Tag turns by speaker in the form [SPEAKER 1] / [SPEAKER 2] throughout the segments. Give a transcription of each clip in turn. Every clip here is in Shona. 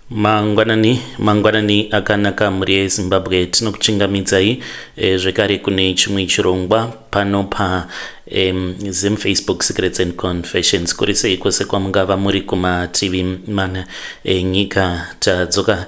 [SPEAKER 1] Mangwanani akanaka muri Zimbabwe tinokuchingamidzai zvekare kune chimwe chirongwa pano pa Zim Facebook Secrets and Confessions kuri sei kwose kwamungava muri kumativi mana nyika tadzoka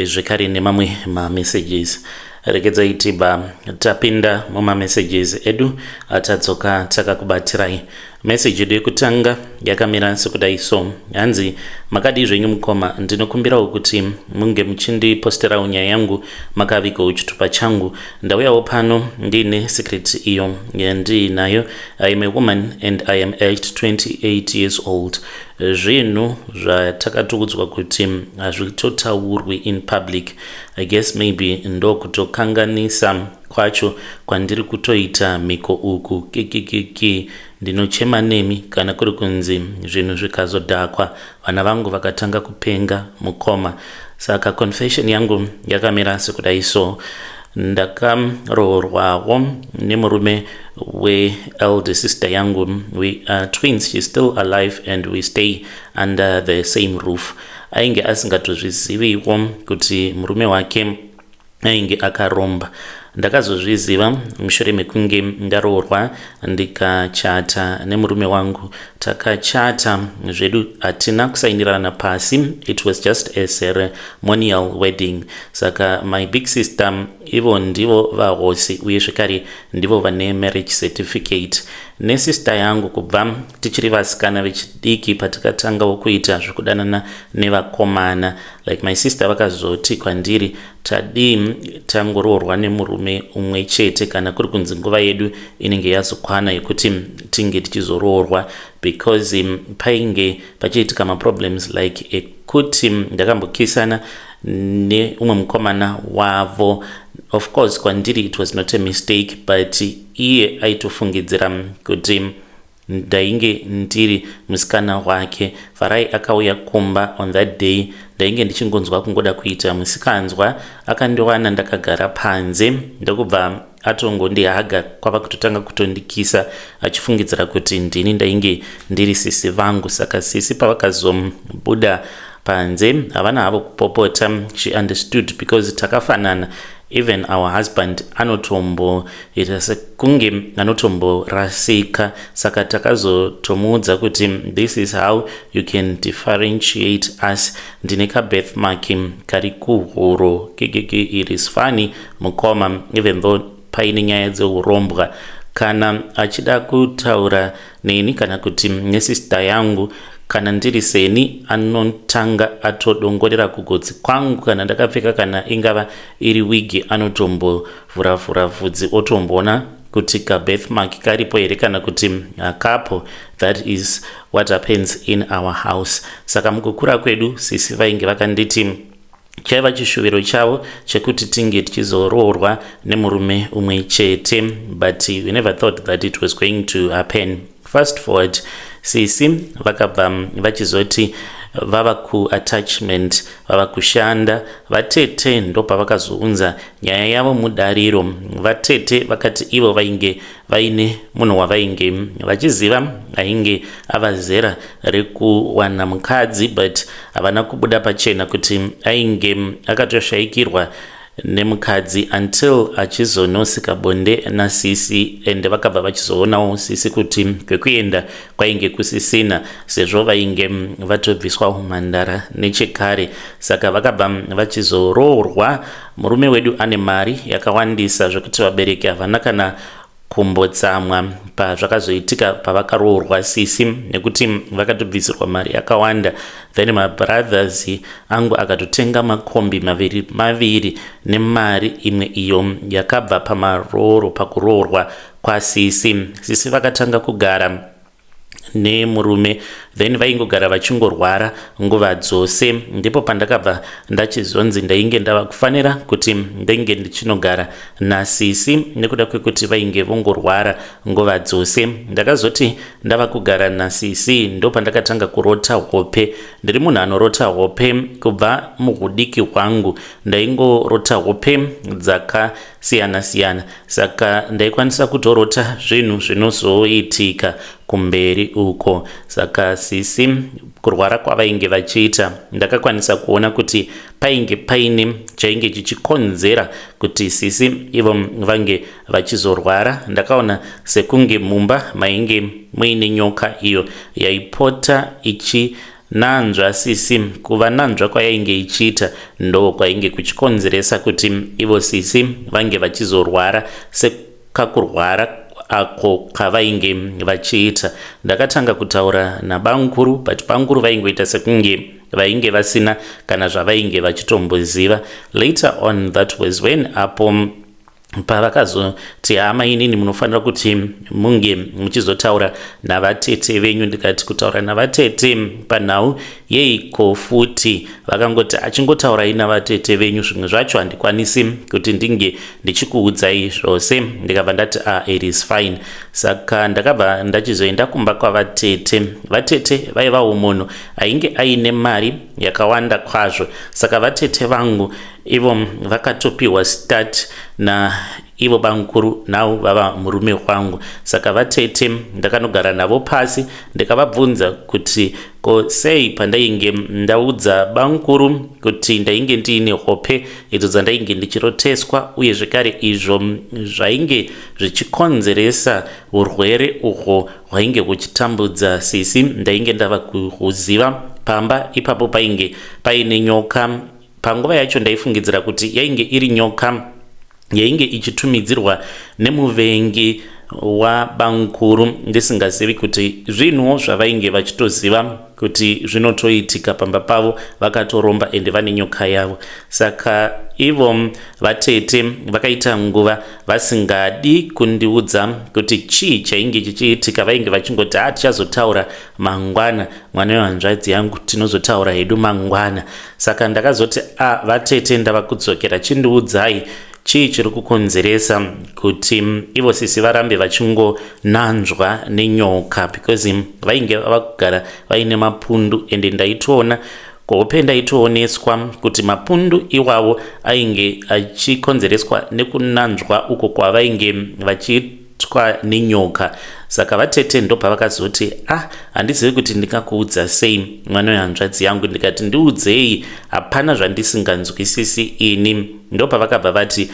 [SPEAKER 1] zvekare nemamwe messages regedzai tiba tapinda muma messages edu atadzoka takakubatirai. Message yedu yekutanga yakamira sekudai so hanzi makadi zvenyu mukoma ndinokumbirawo kuti munge muchindiposterawo nyaya yangu makaviko chitupa changu ndauyawo pano ndine secret iyo yandinayo. I am a woman and I am aged 28 years old. Zvinhu zvatakatukudzwa kuti hazvitotaurwi in public. I guess maybe ndokutokanganisa kwacho kwandiri kutoita miko uku kikikiki ndinochema nemi kana kuri kunzi zvinhu zvikazodhakwa vana vangu vakatanga kupenga mukoma. Saka confession yangu yakamira sekudai so ndakarohorwawo nemurume we elder sister yangu. We are twins, she's still alive and we stay under the same roof. Ainge asingatozviziviwo kuti murume wake ainge akaromba. Ndakazozviziva mushure mekunge ndaroorwa ndikachata nemurume wangu. Takachata zvedu hatina kusainirana pasi. It was just a ceremonial wedding. Saka my big sister ivo ndivo vahosi uye zvekare ndivo vane marriage certificate. Nesister yangu kubva tichiri vasikana vechidiki patakatangawo kuita zvekudanana nevakomana. Like my sister vakazoti kwandiri tangoroorwa nemurume umwe chete kana kuri kunzi nguva yedu inenge yazokwana yekuti tinge tichizoroorwa because painge pachiitika maproblems like ekuti ndakambokisana neumwe mukomana wavo. Of course kwandiri it was not a mistake, but iye aitofungidzira kuti ndainge ndiri musikana wake. Farai akauya kumba on that day ndainge ndichingonzwa kungoda kuita musikanzwa. Akandiwana ndakagara panze ndokubva atongondihaga kwava kutotanga kutondikisa achifungidzira kuti ndini ndainge ndiri sisi vangu. Saka sisi pavakazobuda panze havana havo kupopota. She understood because takafanana. Even our husband anotombo ita sekunge anotombo rasika. Saka takazotomuudza kuti this is how you can differentiate us. Ndineka birthmark kari kuhuro kikiki. It is funny mukoma even though paine nyaya dzeurombwa kana achida kutaura neni kana kuti nesister yangu kana ndiri seni anotanga atodongorera kugotsi kwangu kana ndakapfeka kana ingava iri wigi anotombo vhuravhura vhudzi otomboona kuti ka birthmark karipo here kana kuti akapo. That is what happens in our house. Saka mukukura kwedu sisi vainge vakanditi chaiva chishuviro chavo chekuti tinge tichizoroorwa nemurume umwe chete, but we never thought that it was going to happen. Fast forward, sisi vakabva vachizoti vava kuattachment, vava kushanda. Vatete ndopa vakazounza nyaya yavo mudariro. Vatete vakati ivo vainge vaine munhu wavainge vachiziva ainge avazera rekuwana mukadzi, but havana kubuda pachena kuti ainge akatoshayikirwa nemukadzi until achizonosika bonde nasisi. Ende vakabva vachizoonawo sisi kuti kwekuenda kwainge kusisina sezvo vainge vatobviswa umhandara nechekare. Saka vakabva vachizoroorwa. Murume wedu ane mari yakawandisa zvekuti vabereki havana kana kumbotsamwa pazvakazoitika pavakaroorwa sisi nekuti vakatobvisirwa mari yakawanda. Then my brothers angu akatotenga makombi maviri nemari imwe iyo yakabva pamaroro pakuroorwa kwasisi. Sisi vakatanga kugara nemurume then vaingogara vachingorwara nguva dzose. Ndipo pandakabva ndachizonzi ndainge ndava kufanira kuti ndenge ndichinogara nasisi nekuda kwekuti vainge vongorwara nguva dzose. Ndakazoti ndava kugara nasisi ndo pandakatanga kurota hope. Ndiri munhu anorota hope kubva muhudiki hwangu. Ndaingorota hope dzakasiyana siyana. Saka ndaikwanisa kutorota zvinhu zvinozoitika kumberi uko. Saka sisi kurwara kwavainge vachiita, ndakakwanisa kuona kuti painge paine chainge chichikonzera kuti sisi ivo vange vachizorwara. Ndakaona sekunge mumba mainge muine nyoka iyo yaipota nanzva sisi. Kuva nanzva kwayainge ichiita ndo kwainge kuchikonzeresa kuti ivo sisi vange vachizorwara sekakurwara ako kavainge vachiita. Ndakatanga kutaura nabanguru, but banguru vaingoita sekunge vainge vasina kana zvavainge vachitomboziva. Later on, that was when apo pavakazoti hama inini munofanira kuti munge muchizotaura navatete venyu. Ndikati kutaura navatete panhau yeiko futi? Vakangoti achingotaurai navatete venyu, zvimwe zvacho handikwanisi kuti ndinge ndichikuudzai zvose. Ndikabva ndati it is fine. Saka ndakabva ndachizoenda kumba kwavatete. Vatete vaivawo munhu ainge aine mari yakawanda kwazvo. Saka vatete vangu ivo vakatopiwa start na ivo banguru navo vava murume wangu. Saka vatete ndakanogara navo pasi ndikavabvunza kuti ko sei pandainge ndaudza banguru kuti ndainge ndiine hope idzo dzandainge ndichiroteswa, uye zvekare izvo zvainge zvichikonzeresa urwere uhwo hwainge huchitambudza sisi ndainge ndava kuhuziva pamba ipapo painge paine nyoka. Panguva yacho ndaifungidzira kuti yainge iri nyoka yainge ichitumidzirwa nemuvengi wabanguru, ndisingazivi kuti zvinhuwo zvavainge vachitoziva kuti zvinotoitika pamba pavo, vakatoromba ende vane nyoka yavo. Saka ivo vatete vakaita nguva vasingadi kundiudza kuti chii chainge chichiitika. Vainge vachingoti tichazotaura mangwana, mwana wehanzvadzi yangu, tinozotaura hedu mangwana. Saka ndakazoti vatete ndava kudzokera, chindiudzai chii chiri kukonzeresa kuti ivo sisi varambe vachingonanzva nenyoka, because vainge vakugara vaine mapundu ende ndaitoona kuhope ndaitooneswa kuti mapundu iwawo ainge achikonzereswa nekunanzva uko kwavainge vachiitwa nenyoka. Saka vatete ndo pavakazoti handizivi kuti ndingakuudza sei mwana wehanzvadzi yangu. Ndikati ndiudzei, hapana zvandisinganzwisisi ini. Ndo pavakabva vati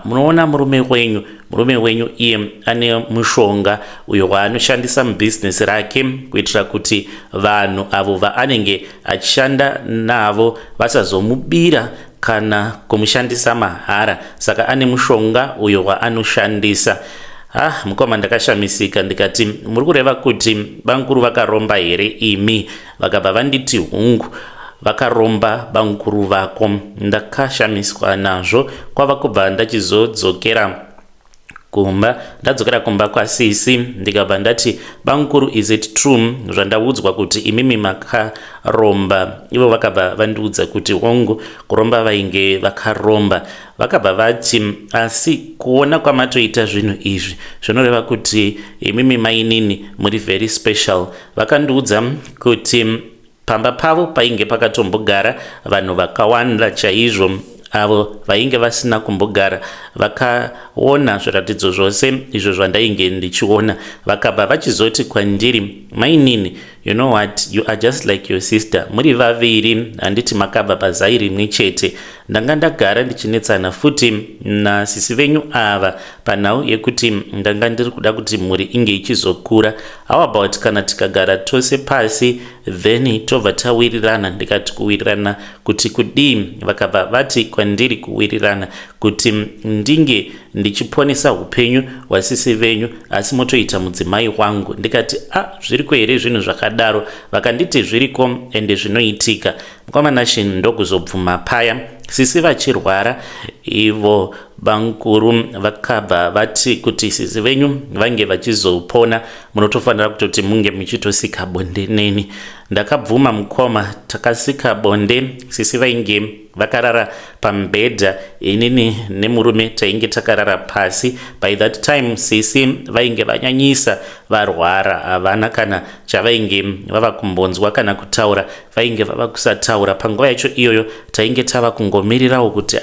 [SPEAKER 1] munoona murume wenyu iye ane mushonga uyo waanoshandisa mubhizinesi rake kuitira kuti vanhu avo vaanenge achishanda navo vasazomubira kana kumushandisa mahara. Saka ane mushonga uyo waanoshandisa. Mukoma ndakashamisika ndikati muri kureva kuti banguru vakaromba here imi? Vakabva vanditi hungu, vakaromba banguru vako. Ndakashamiswa nazvo. Kwava kubva ndachizodzokera kumba, ndadzokera kumba kwasisi ndikabva ndati banguru, is it true zvandaudzwa kuti imimi makaromba? Ivo vakabva vandiudza kuti hongu kuromba vainge vakaromba. Vakabva vati asi kuona kwamatoita zvinhu izvi zvinoreva kuti imimi mainini muri very special. Vakandiudza kuti pamba pavo painge pakatombogara vanhu vakawanda chaizvo avo vainge vasina kumbogara. Vakaona zviratidzo zvose izvo zvandainge ndichiona. Vakabva vachizoti kwandiri, mainini, you know what, you are just like your sister. Muri vaviri, handiti makabva pazai rimwe chete. Ndanga ndagara ndichinetsana futi nasisi venyu ava panhau yekuti ndanga ndiri kuda kuti mhuri inge ichizokura. How about kana tikagara tose pasi then tobva tawirirana? Ndikati kuwirirana kuti kudii? Vakabva vati kwandiri kuwirirana kuti ndinge ndichiponesa upenyu hwasisi venyu asi motoita mudzimai wangu. Ndikati zviriko here zvinhu zvakadaro? Vakanditi zviriko ende zvinoitika. Mukwamanashe ndokuzobvuma paya sisi vachirwara ivo banguru vakabva vati kuti sisi venyu vange vachizopona munotofanira kutoti munge muchitosika bonde neni. Ndakabvuma mukoma, takasika bonde. Sisi vainge vakarara pambedha, inini nemurume tainge takarara pasi. By that time sisi vainge vanyanyisa varwara, havana kana chavainge vava kumbonzwa kana kutaura, vainge vava kusataura. Panguva yacho iyoyo tainge tava kungomirirawo kuti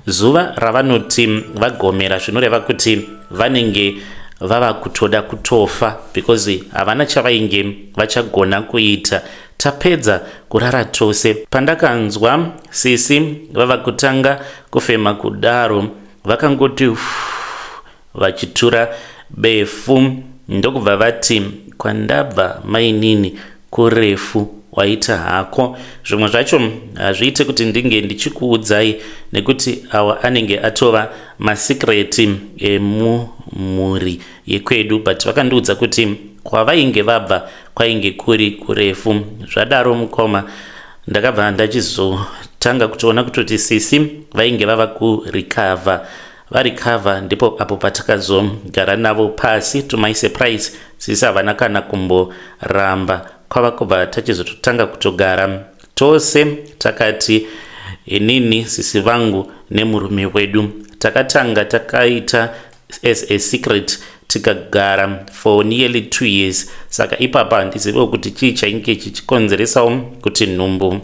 [SPEAKER 1] zuva ravanoti vagomera, zvinoreva kuti vanenge vava kutoda kutofa because havana chavainge vachagona kuita. Tapedza kurara tose. Pandakanzwa sisi vava kutanga kufema kudaro, vakangoti vachitura befu, ndokubva vati kwandabva mainini kurefu waita hako. Zvimwe zvacho hazviite kuti ndinge ndichikuudzai nekuti awa anenge atova masikireti emumhuri yekwedu, but vakandiudza kuti kwavainge vabva kwainge kuri kurefu. Zvadaro mukoma ndakabva ndachizotanga kutoona kutoti sisi vainge vava kurikavha. Varikavha ndipo apo patakazogara navo pasi to my surprise sisi havana kana kumboramba. Kwava kubva tachizototanga kutogara tose. Takati inini sisi vangu nemurume wedu takatanga takaita as a secret tikagara for nearly 2 years. Saka ipapa handiziviwo kuti chii chainge chichikonzeresawo kuti nhumbu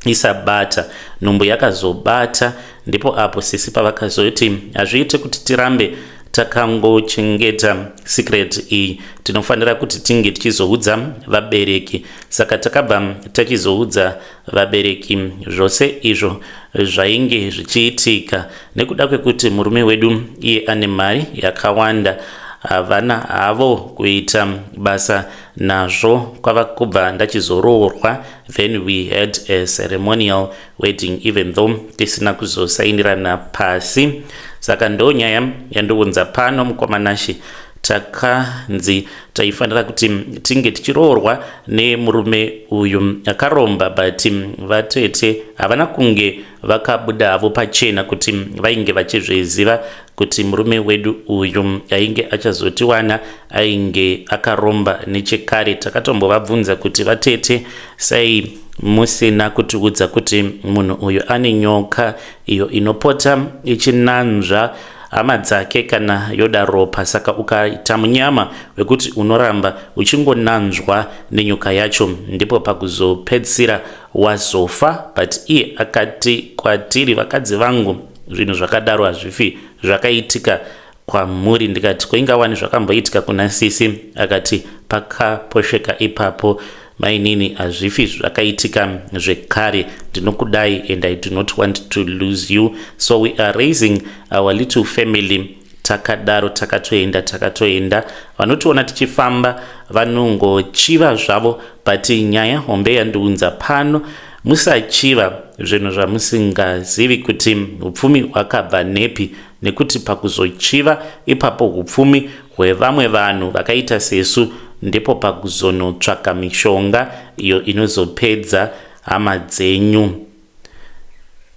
[SPEAKER 1] isabata. Nhumbu yakazobata, ndipo apo sisi pavakazoti hazviite kuti tirambe takangochengeta secret iyi, tinofanira kuti tinge tichizoudza vabereki. Saka takabva tachizoudza vabereki zvose izvo zvainge zvichiitika. Nekuda kwekuti murume wedu iye ane mari yakawanda, havana havo kuita basa nazvo. Kwava kubva ndachizoroorwa, then we had a ceremonial wedding even though tisina kuzosainirana pasi. Saka ndo nyaya yandounza pano mukomanashi. Takanzi taifanira kuti tinge tichiroorwa nemurume uyu akaromba, but vatete havana kunge vakabuda havo pachena kuti vainge vachizviziva kuti murume wedu uyu ainge achazotiwana ainge akaromba nechekare. Takatombovabvunza kuti vatete sai musina kutiudza kuti munhu uyu ane nyoka iyo inopota ichinanzva hama dzake kana yoda ropa. Saka ukaita munyama wekuti unoramba uchingonanzwa nenyoka yacho, ndipo pakuzopedzisira wazofa. But iye akati kwatiri vakadzi vangu zvinhu zvakadaro hazvifi zvakaitika kwamuri. Ndikati koingawani zvakamboitika kuna sisi? Akati pakaposheka ipapo mainini hazvifi zvakaitika zvekare. Ndinokudai and I do not want to lose you, so we are raising our little family. Takadaro takatoenda. Vanotiona tichifamba vanongochiva zvavo, but nyaya hombe yandiunza pano, musachiva zvinhu zvamusingazivi kuti upfumi hwakabva nepi, nekuti pakuzochiva ipapo upfumi hwevamwe vanhu vakaita sesu ndipo pakuzonotsvaka mishonga iyo inozopedza hama dzenyu.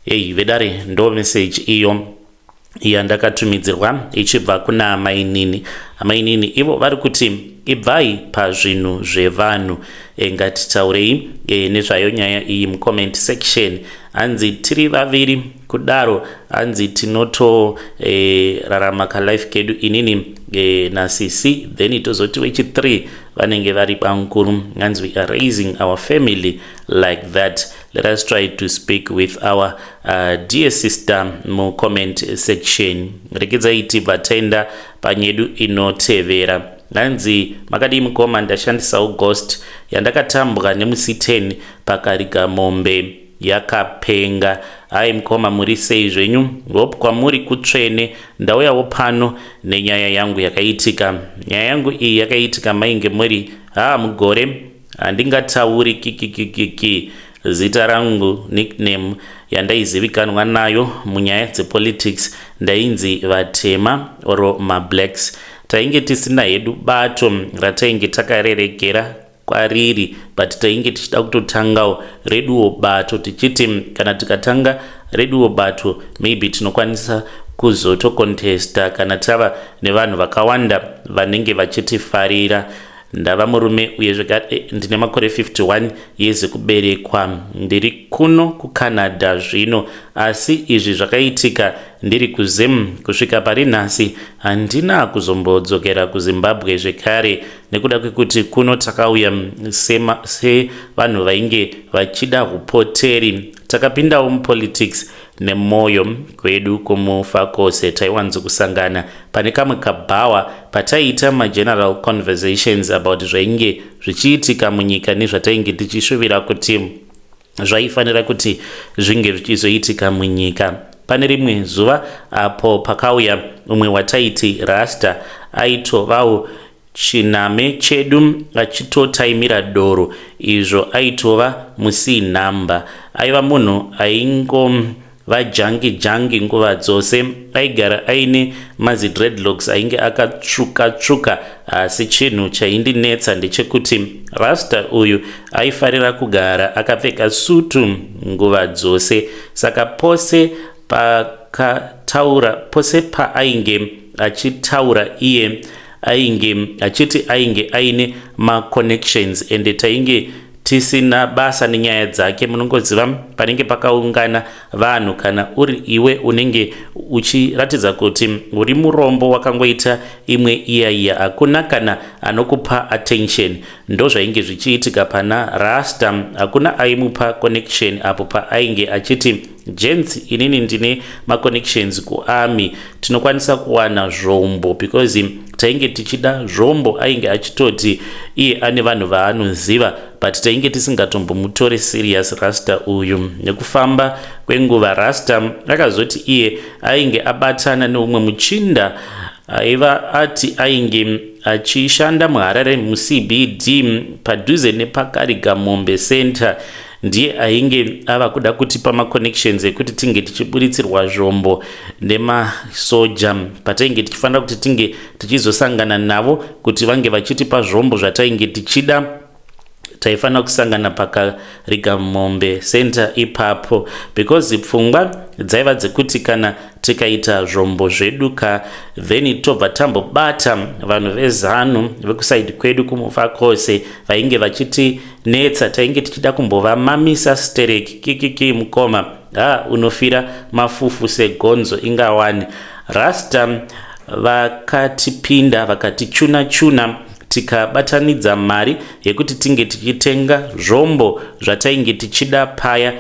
[SPEAKER 1] Vedare ndo message iyo yandakatumidzirwa ichibva kuna mainini. Mainini ivo vari kuti ibvai pazvinhu zvevanhu. Ngatitaurei nezvayo nyaya iyi mucomment section. Hanzi tiri vaviri kudaro, hanzi tinoto rarama kalife kedu inini nasisi, then itozoti wechi3 vanenge vari pankuru. Hanzi we are raising our family like that. Let us try to speak with our dear sister mu comment section. Rekedzai tibva taenda panyedu inotevera. Hanzi makadi mukoma ndashandisawo ghost Yandakatambwa Nemu C10 paKarigamombe yakapenga. Hai mukoma muri sei zvenyu? Hope kwamuri kutsvene. Ndauyawo pano nenyaya yangu yakaitika. Nyaya yangu iyi yakaitika mainge muri mugore handingatauri kikikikiki. Zita rangu nickname yandaizivikanwa nayo munyaya dzepolitics ndainzi vatema oro mablacks. Tainge tisina hedu bato ratainge takarerekera kwariri, but tainge tichida kutotangawo reduwo bato tichiti kana tikatanga reduwo bato maybe tinokwanisa kuzotokontesta kana tava nevanhu vakawanda vanenge vachitifarira. Ndava murume uyezve ndine makore 51 years kuberekwa. Ndiri kuno kuCanada zvino, asi izvi zvakaitika ndiri kuZim. Kusvika pari nhasi handina kuzombodzokera kuZimbabwe zvekare, nekuda kwekuti kuno takauya sevanhu vainge vachida upoteri. Takapindawo mupolitics nemoyo kwedu kumufa kose taiwanzo kusangana pane kamwe kabhawa pataita general conversations about zvainge zvichiitika munyika nezvatainge tichishuvira kuti zvaifanira kuti zvinge zvichizoitika munyika. Pane rimwe zuva apo pakauya umwe wataiti Rasta aitovawo chiname chedu achitotaimira doro, izvo aitova musinhamba. Aiva munhu aingova jangi nguva dzose, aigara aine mazi dreadlocks ainge akatsvuka asi chinhu chaindinetsa ndechekuti Rasta uyu aifarira kugara akapfeka sutu nguva dzose, saka pose paainge achitaura iye ainge achiti ainge aine maconnections ende tainge tisina basa nenyaya dzake. Munongoziva panenge pakaungana vanhu, kana uri iwe unenge uchiratidza kuti uri murombo wakangoita imwe iya hakuna kana anokupa attention. Ndo zvainge zvichiitika pana Rasta, hakuna aimupa connection apo paainge achiti gents, inini ndine maconnections kuarmy, tinokwanisa kuwana zvombo, because tainge tichida zvombo ainge achitoti iye ane vanhu vaanoziva, but tainge tisingatombomutori serious Rasta uyu. Nekufamba kwenguva Rasta akazoti iye ainge abatana neumwe muchinda aiva ati ainge achishanda muHarare muCBD padhuze nepakarigamombe center. Ndiye ainge ava kuda kutipa maconnections ekuti tinge tichiburitsirwa zvombo nemasoja patainge tichifanira kuti tinge tichizosangana navo kuti vange vachitipa zvombo zvatainge tichida. Taifanira kusangana pakarigamombe center ipapo, because pfungwa dzaiva dzekuti kana tikaita zvombo zvedu then tobva tambobata vanhu vezanu vekusaidi kwedu kumufa kose vainge vachitinetsa. Tainge tichida kumbovamamisa stereki kikiki mukoma, unofira mafufu segonzo ingawani. Rasta vakatipinda vakatichuna tikabatanidza mari yekuti tinge tichitenga zvombo zvatainge tichida paya.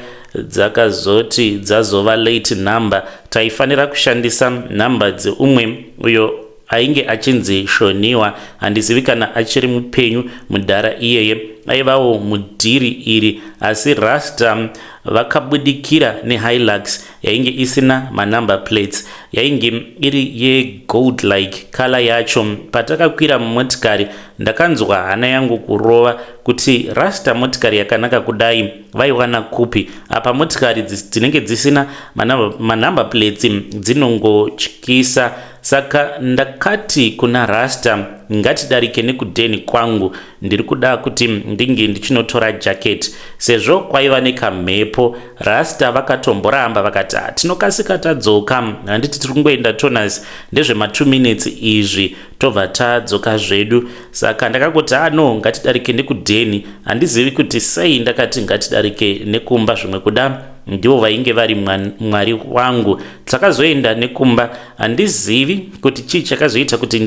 [SPEAKER 1] Dzakazoti dzazova late number, taifanira kushandisa nhamba dzeumwe uyo ainge achinzi Shoniwa, handizivi kana achiri mupenyu mudhara iyeye, aivawo mudhiri iri, asi Rasta vakabudikira neHilux yainge isina manumber plates, yainge iri yegold like color yacho. Patakakwira mumotikari ndakanzwa hana yangu kurova kuti Rasta motikari yakanaka kudai vaiwana kupi. Apa motikari dzinenge dzisina manumber plates dzinongotyisa, saka ndakati kuna Rasta ngatidarike nekudheni kwangu, ndiri kuda kuti ndinge ndichinotora jacket sezvo kwaiva nekamhepo. Rasta vakatomboramba vakati tinokasika tadzoka, handiti tiri kungoenda Toners ndezvema 2 minutes izvi tobva tadzoka zvedu. Saka ndakangoti no, ngatidarike nekudheni. Handizivi kuti sei ndakati ngatidarike nekumba, zvimwe kuda ndivo vainge vari mwari wangu. Takazoenda nekumba, handizivi kuti chii chakazoita kuti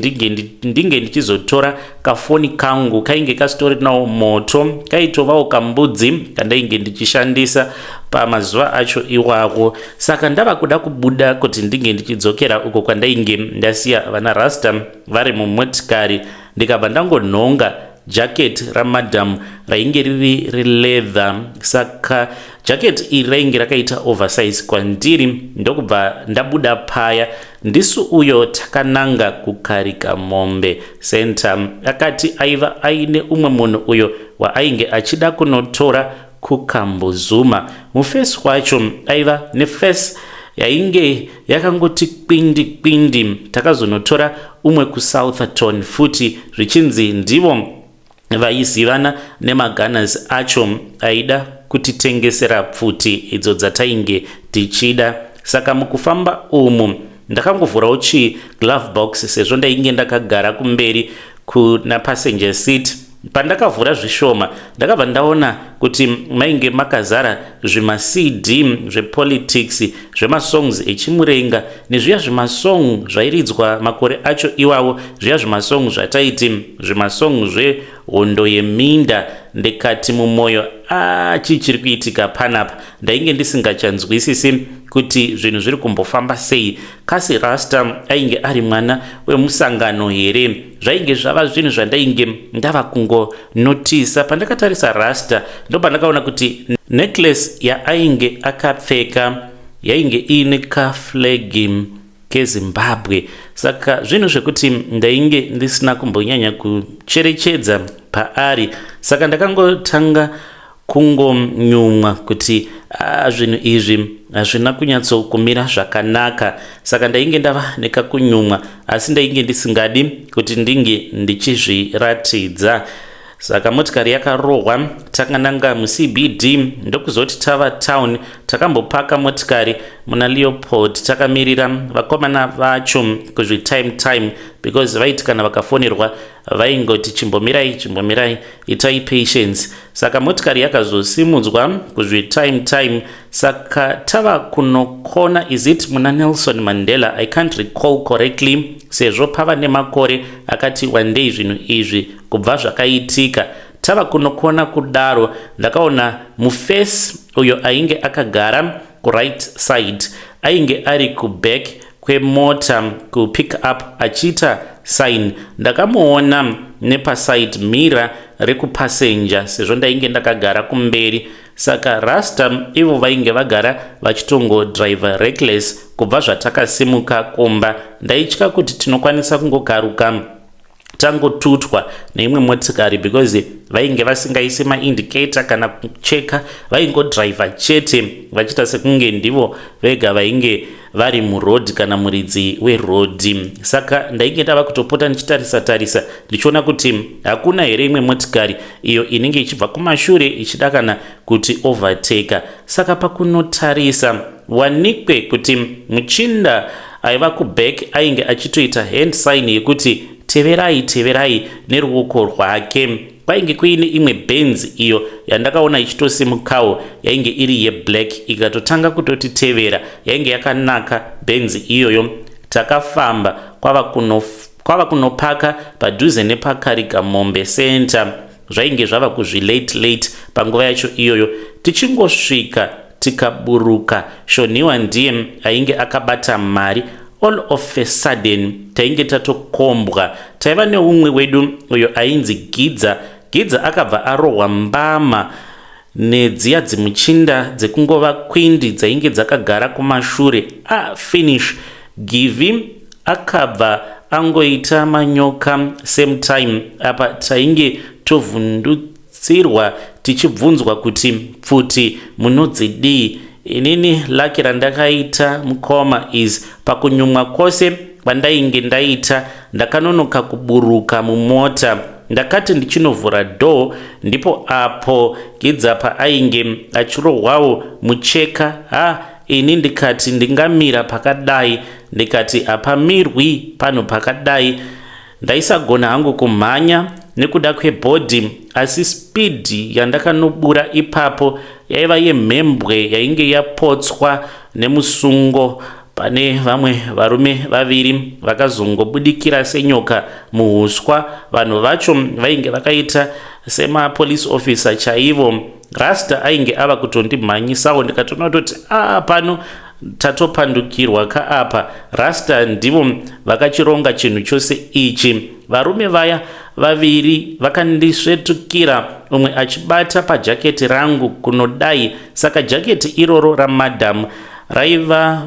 [SPEAKER 1] ndinge ndichizotora kafoni kangu kainge kasitori nawo moto, kaitovawo kambudzi kandainge ndichishandisa pamazuva acho iwawo. Saka ndava kuda kubuda kuti ndinge ndichidzokera uko kwandainge ndasiya vana Rasta vari mumotikari, ndikabva ndangonhonga jacket ramadam rainge riri leather. Saka jacket iri rainge rakaita oversize kwandiri. Ndokubva ndabuda paya, ndisu uyo takananga kuKarigamombe center. Akati aiva aine umwe munhu uyo waainge achida kunotora kukambozuma. Mufesi wacho aiva nefesi yainge yakangoti kwindi. Takazonotora umwe kuSouthampton futi zvichinzi ndivo vaizivana nemagunners acho aida kutitengesera pfuti idzo dzatainge tichida. Saka mukufamba umu ndakangovhurawo glove box sezvo ndainge ndakagara kumberi kuna passenger seat. Pandakavhura zvishoma ndakabva ndaona kuti mainge makazara zvima-CD zvepolitics, zvemasongs echimurenga nezviya zvimasong zvairidzwa makore acho iwawo, zviya zvimasong zvataiti zvimasong zvehondo yeminda. Ndikati mumwoyo chii chiri kuitika panapa. Ndainge ndisingachanzwisisi kuti zvinhu zviri kumbofamba sei. Kasi Rasta ainge ari mwana wemusangano here? Zvainge zvava zvinhu zvandainge ndava kungonotisa. Pandakatarisa Rasta ndopandakaona kuti necklace yaainge akapfeka yainge ine kaflag keZimbabwe. Saka zvinhu zvekuti ndainge ndisina kumbonyanya kucherechedza paari, saka ndakangotanga kungonyumwa kuti zvinhu izvi hazvina kunyatsokumira zvakanaka. Saka ndainge ndava nekakunyumwa, asi ndainge ndisingadi kuti ndinge ndichizviratidza. Saka motikari yakarohwa, takananga muCBD ndokuzoti tava town. Takambopaka motikari muna Leopold, takamirira vakomana vacho kuzvitime because vaiti kana vakafonerwa vaingoti chimbomirai, itai patience. Saka motikari yakazosimudzwa kuzvitime. Saka tava kunokona, is it muna Nelson Mandela, I can't recall correctly, sezvo pava nemakore akati wandei zvinhu izvi kubva zvakaitika. Tava kunokona kudaro, ndakaona mufesi uyo ainge akagara ku right side ainge ari kuback kwemota ku pick up achiita sign. Ndakamuona nepaside mirror rekupassenger sezvo ndainge ndakagara kumberi. Saka Rasta ivo vainge vagara vachitongo driver reckless kubva zvatakasimuka kumba. Ndaitya kuti tinokwanisa kungokaruka tangotutwa neimwe motikari because vainge vasingaisi maindicator kana kucheka, vaingodriver chete vachiita sekunge ndivo vega vainge vari muroad kana muridzi weroad. Saka ndainge ndava kutopota ndichitarisa ndichiona kuti hakuna here imwe motikari iyo inenge ichibva kumashure ichida kana kuti overtake. Saka pakunotarisa wanikwe kuti muchinda aiva kuback ainge achitoita hand sign yekuti teverai neruoko rwake. Kwainge kuine imwe Benz iyo yandakaona ichitosimukawo yainge iri yeblack ikatotanga kutoti tevera. Yainge yakanaka Benz iyoyo. Takafamba kwava kunopaka padhuze nepaKarigamombe center. Zvainge zvava kuzvilate panguva yacho iyoyo. Tichingosvika tikaburuka, Shoniwa ndiye ainge akabata mari. All of a sudden tainge tatokombwa. Taiva neumwe wedu uyo ainzi Gidza akabva arohwa mbama nedziya dzimuchinda dzekungova kwindi dzainge dzakagara kumashure. Finish. Givi akabva angoita manyoka same time. Apa tainge tovhundutsirwa tichibvunzwa kuti pfuti munodzidii. Inini laki randakaita mukoma is pakunyumwa kwose kwandainge ndaita ndakanonoka kuburuka mumota. Ndakati ndichinovhura door ndipo apo Gidza ainge achirohwawo mucheka. Ini ndikati ndingamira pakadai, ndikati hapamirwi pano pakadai. Ndaisagona hangu kumhanya nekuda kwebhodhi, asi speed yandakanobura ipapo yaiva yemhembwe yainge yapotswa nemusungo. Pane vamwe varume vaviri vakazongobudikira senyoka muhuswa. Vanhu vacho vainge vakaita semapolice officer chaivo. Rasta ainge ava kutondimhanyisawo, ndikatoona kuti pano tatopandukirwa kaapa. Rasta ndivo vakachironga chinhu chose ichi. Varume vaya vaviri vakandisvetukira, umwe achibata pajaketi rangu kunodai. Saka jaketi iroro ramadhamu raiva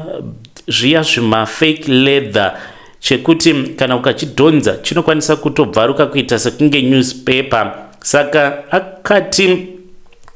[SPEAKER 1] zviya zvimafake leather chekuti kana ukachidhonza chinokwanisa kutobvaruka kuita sekunge newspaper. Saka akati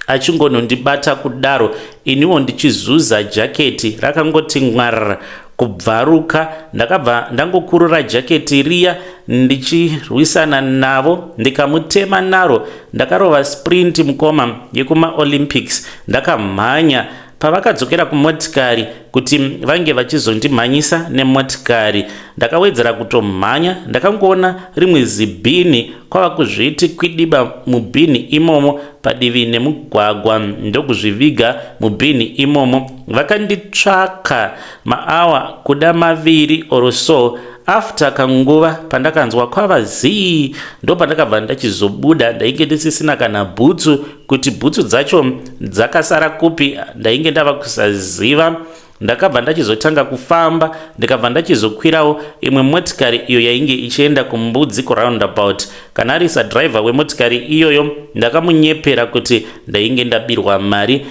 [SPEAKER 1] achingonondibata kudaro, iniwo ndichizuza jaketi rakangoti ngwarara kubvaruka. Ndakabva ndangokurura jaketi riya ndichirwisana navo, ndikamutema naro. Ndakarova sprint mukoma yekuma Olympics. Ndakamhanya. Pavakadzokera kumotikari kuti vange vachizondimhanyisa nemotikari, ndakawedzera kutomhanya. Ndakangoona rimwe zibhini kwava kuzviti kwidiba mubhini imomo padivi nemugwagwa ndokuzviviga mubhini imomo. Vakanditsvaka maawa kuda maviri or so. After kanguva pandakanzwa kwava zii, ndo pandakabva ndachizobuda. Ndainge ndisisina kana bhutsu, kuti bhutsu dzacho dzakasara kupi ndainge ndava kusaziva. ndakabva ndachizotanga kufamba ndikabva ndachizokwirawo imwe motikari iyo yainge ichienda kumbudzi kuroundabout. Kana ari sadriver wemotikari iyoyo ndakamunyepera kuti ndainge ndabirwa mari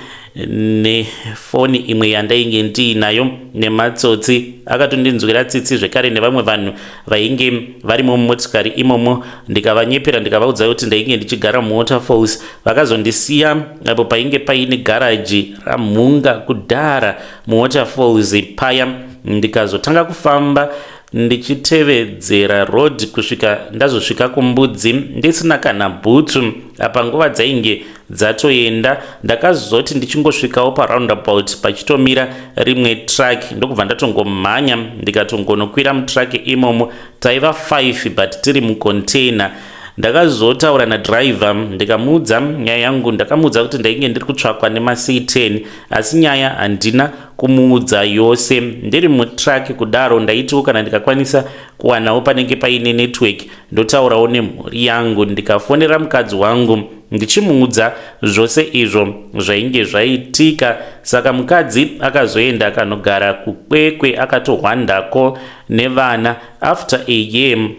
[SPEAKER 1] nefoni imwe yandainge ndiinayo nematsotsi. Akatondinzwira tsitsi zvekare nevamwe vanhu vainge varimo mumotikari imomo. Ndikavanyepera ndikavaudza kuti ndainge ndichigara muwaterfalls. Vakazondisiya apo painge paine garaji ramhunga kudhara muwaterfalls paya. Ndikazotanga kufamba ndichitevedzera road kusvika ndazosvika kumbudzi ndisina kana bhutsu. Apa nguva dzainge dzatoenda. Ndakazoti ndichingosvikawo paroundabout pachitomira rimwe truck ndokubva ndatongomhanya ndikatongonokwira mutrack imomo. Taiva 5 but tiri mucontainer. Ndakazotaura nadriver ndikamuudza nyaya yangu. Ndakamuudza kuti ndainge ndiri kutsvakwa nema C10 asi nyaya handina kumuudza yose. Ndiri mutrack kudaro ndaitiwo kana ndikakwanisa kuwanawo panenge paine network ndotaurawo nemhuri yangu. Ndikafonera mukadzi wangu ndichimuudza zvose izvo zvainge zvaitika. Saka mukadzi akazoenda akanogara kukwekwe akatohwandako nevana. After a year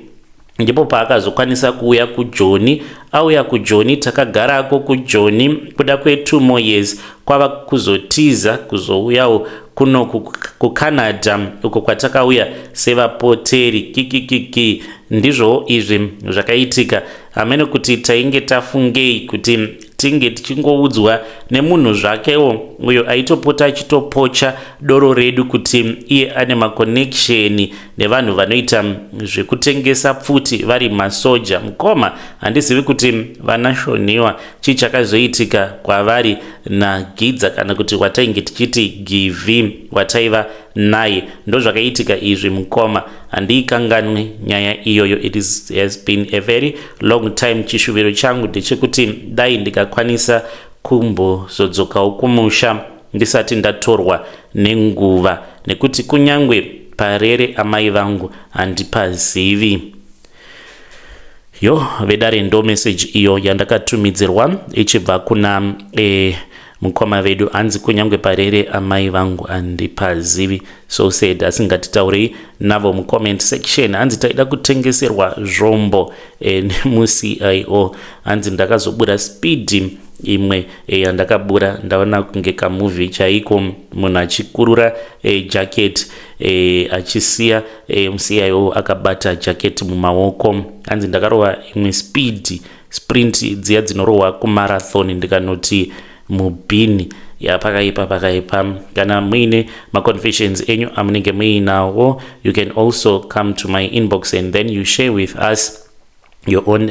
[SPEAKER 1] ndipo paakazokwanisa kuuya kuJoni. Auya kuJoni takagarako kuJoni kuda kwe2 more years. Kwava kuzotiza kuzouyawo kuno kuCanada uko kwatakauya sevapoteri kikikiki. Ndizvo izvi zvakaitika. Amene kuti tainge tafungei kuti tinge tichingoudzwa nemunhu zvakewo uyo aitopota achitopocha doro redu kuti iye ane maconnection nevanhu vanoita zvekutengesa pfuti vari masoja. Mukoma handizivi kuti vanashoniwa chii chakazoitika kwavari nagidza kana kuti watainge tichiti givi wataiva naye. Ndo zvakaitika izvi mukoma. Handiikanganwe nyaya iyoyo. It has been a very long time. Chishuviro changu ndechekuti dai ndikakwanisa kumbozodzokawo kumusha ndisati ndatorwa nenguva, nekuti kunyangwe parere amai vangu handipazivi. Yo vedare ndo message iyo yandakatumidzirwa ichibva kuna mukoma vedu anzi kunyangwe parere amai vangu handipazivi. So said asingatitaurei navo mucomment section. Anzi taida kutengeserwa zvombo nemuCIO. Anzi ndakazobuda speed imwe yandakabura ndaona kunge kamovie chaiko munhu achikurura jacket achisiya muCIO akabata jacket mumaoko. Anzi ndakarova imwe speed sprint dziya dzinorohwa kumarathon ndikanoti mubhini yapakaipa. Kana muine maconfessions enyu amunenge muinawo, you can also come to my inbox and then you share with us your own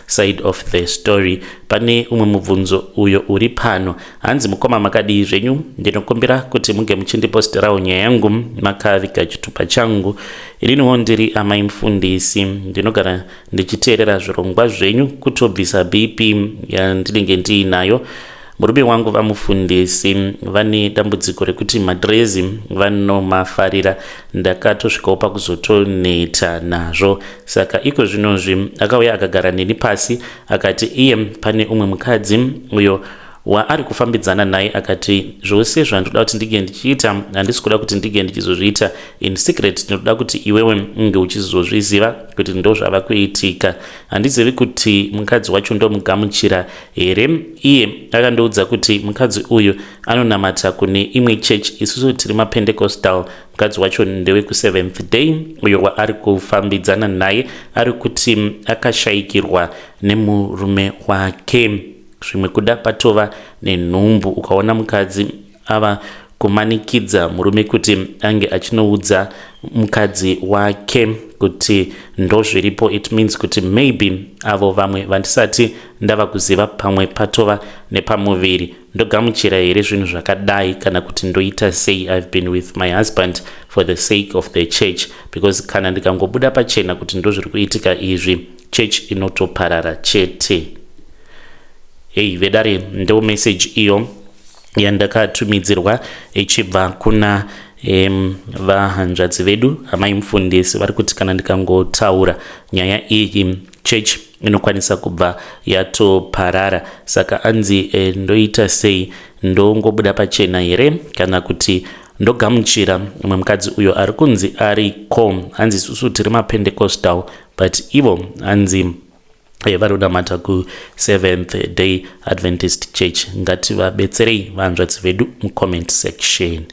[SPEAKER 1] side of the story. Pane umwe mubvunzo uyo uri pano. Hanzi mukoma makadii zvenyu? Ndinokumbira kuti munge muchindiposterawo nyaya yangu makaviga chitupa changu. Iriniwo ndiri amai mufundisi. Ndinogara ndichiteerera zvirongwa zvenyu kutobvisa BP yandinenge ndiinayo. Murume wangu vamufundisi vane dambudziko rekuti madrezi vanomafarira. Ndakatosvikawo pakuzotoneta nazvo. Saka iko zvinozvi akauya akagara neni pasi akati iye pane umwe mukadzi uyo waari kufambidzana naye akati zvose zvandoda kuti ndige ndichiita handisi kuda kuti ndige ndichizozviita in secret. Ndinoda kuti iwewe unge uchizozviziva kuti ndo zvava kuitika. Handizivi kuti mukadzi wacho ndomugamuchira here. Iye akandoudza kuti mukadzi uyu anonamata kune imwe church, isusu tiri maPentecostal. Mukadzi wacho ndewe ku7th day uyo waari kufambidzana naye ari kuti akashayikirwa nemurume wake. Zvimwe kuda patova nenhumbu ukaona mukadzi ava kumanikidza murume kuti ange achinoudza mukadzi wake kuti ndo zviripo. It means kuti maybe avo vamwe vandisati ndava kuziva pamwe patova nepamuviri. Ndogamuchira here zvinhu zvakadai kana kuti ndoita sei? I've been with my husband for the sake of the church, because kana ndikangobuda pachena kuti ndo zviri kuitika izvi, church inotoparara chete. Hey vedare ndo message iyo yandakatumidzirwa ichibva kuna vahanzvadzi vedu amai mufundisi vari kuti kana ndikangotaura nyaya iyi church inokwanisa kubva yatoparara. Saka anzi ndoita sei? Ndongobuda pachena here kana kuti ndogamuchira mumwe mukadzi uyo ari kunzi ariko hanzi isusu tiri maPentecostal but ivo hanzi varonamata ku7th Day Adventist Church. Ngativabetserei vanzvadzi vedu mucomment section.